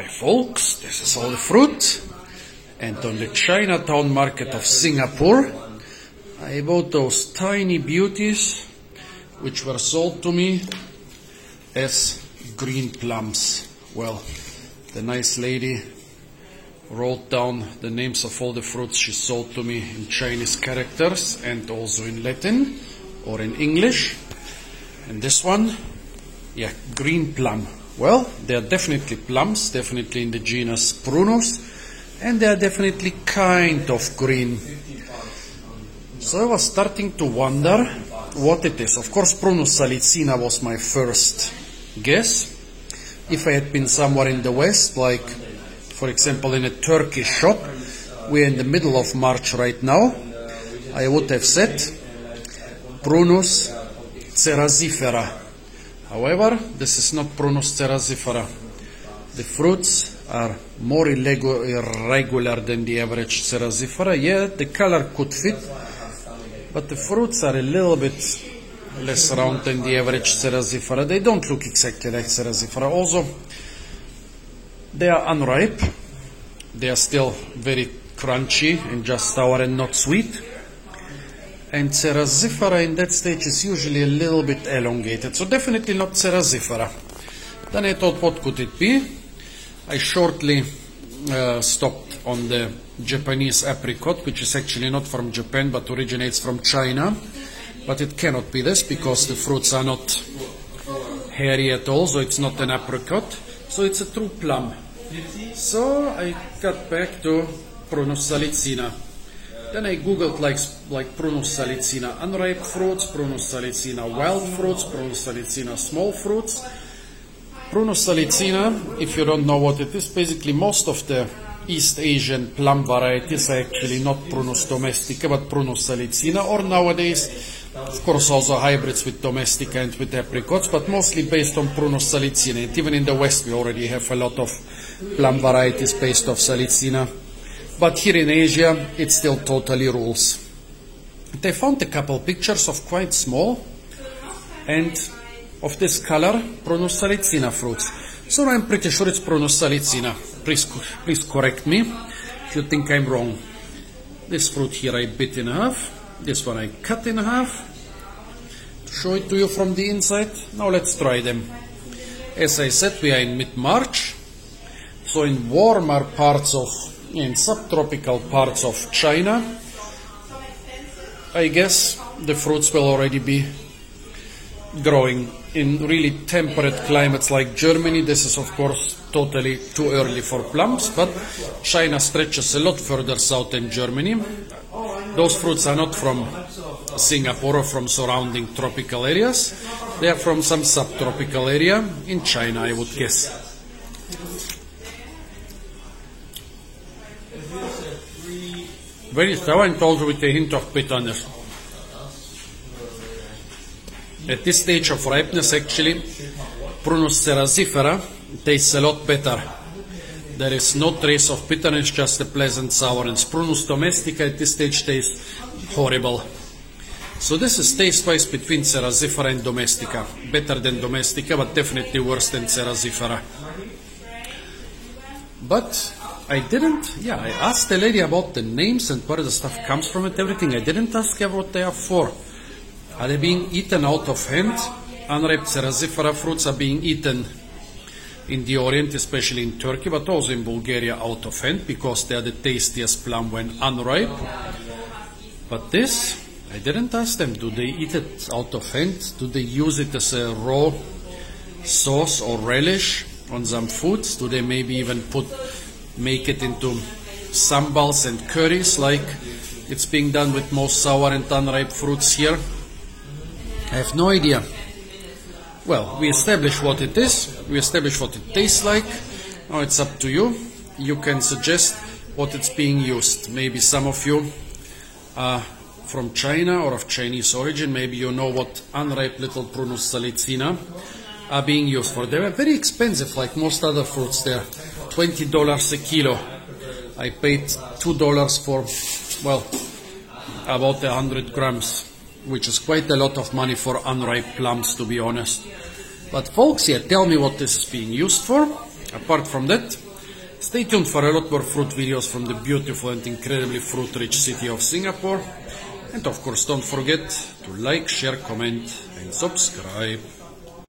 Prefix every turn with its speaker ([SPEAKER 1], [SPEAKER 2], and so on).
[SPEAKER 1] folks, this is all the fruit, and on the Chinatown market of Singapore I bought those tiny beauties which were sold to me as green plums. Well, the nice lady wrote down the names of all the fruits she sold to me in Chinese characters and also in Latin or in English. And this one, yeah, green plum. Well, they are definitely plums, definitely in the genus Prunus, and they are definitely kind of green. So I was starting to wonder what it is. Of course, Prunus salicina was my first guess. If I had been somewhere in the West, like, for example, in a Turkish shop, we're in the middle of March right now, I would have said Prunus cerasifera. However, this is not Prunus cerasifera. The fruits are more irregular than the average cerasifera. Yeah, the color could fit, but the fruits are a little bit less round than the average cerasifera. They don't look exactly like cerasifera. Also, they are unripe. They are still very crunchy and just sour and not sweet. And cerasifera in that stage is usually a little bit elongated, so definitely not cerasifera. Then I thought, what could it be? I shortly stopped on the Japanese apricot, which is actually not from Japan but originates from China. But it cannot be this because the fruits are not hairy at all, so it's not an apricot, so it's a true plum. So I got back to Prunus salicina. Then I googled like Prunus salicina unripe fruits, Prunus salicina wild fruits, Prunus salicina small fruits. Prunus salicina, if you don't know what it is, basically most of the East Asian plum varieties are actually not Prunus domestica but Prunus salicina, or nowadays, of course, also hybrids with domestica and with apricots, but mostly based on Prunus salicina. And even in the West we already have a lot of plum varieties based off salicina. But here in Asia, it still totally rules. They found a couple pictures of quite small and of this color, Prunus salicina fruits. So I'm pretty sure it's Prunus salicina. Please correct me if you think I'm wrong. This fruit here I bit in half. This one I cut in half. Show it to you from the inside. Now let's try them. As I said, we are in mid-March. So in warmer parts of in subtropical parts of China, I guess the fruits will already be growing. In really temperate climates like Germany, this is of course totally too early for plums, but China stretches a lot further south than Germany. Those fruits are not from Singapore or from surrounding tropical areas. They are from some subtropical area in China, I would guess. Very sour and also with a hint of bitterness. At this stage of ripeness, actually, Prunus cerasifera tastes a lot better. There is no trace of bitterness, just a pleasant sourness. Prunus domestica at this stage tastes horrible. So this is taste-wise between cerasifera and domestica. Better than domestica, but definitely worse than cerasifera. But I asked the lady about the names and where the stuff comes from and everything. I didn't ask her what they are for. Are they being eaten out of hand? Unripe cerasifera fruits are being eaten in the Orient, especially in Turkey, but also in Bulgaria out of hand, because they are the tastiest plum when unripe. But this, I didn't ask them. Do they eat it out of hand? Do they use it as a raw sauce or relish on some foods? Do they maybe even make it into sambals and curries like it's being done with most sour and unripe fruits here? I have no idea. Well, we established what it is, we established what it tastes like. Now it's up to you. You can suggest what it's being used. Maybe some of you are from China or of Chinese origin. Maybe you know what unripe little Prunus salicina are being used for. They were very expensive, like most other fruits. They're $20 a kilo. I paid $2 for, well, about 100 grams, which is quite a lot of money for unripe plums, to be honest. But folks, yeah, tell me what this is being used for. Apart from that, Stay tuned for a lot more fruit videos from the beautiful and incredibly fruit-rich city of Singapore. And of course, don't forget to like, share, comment and subscribe.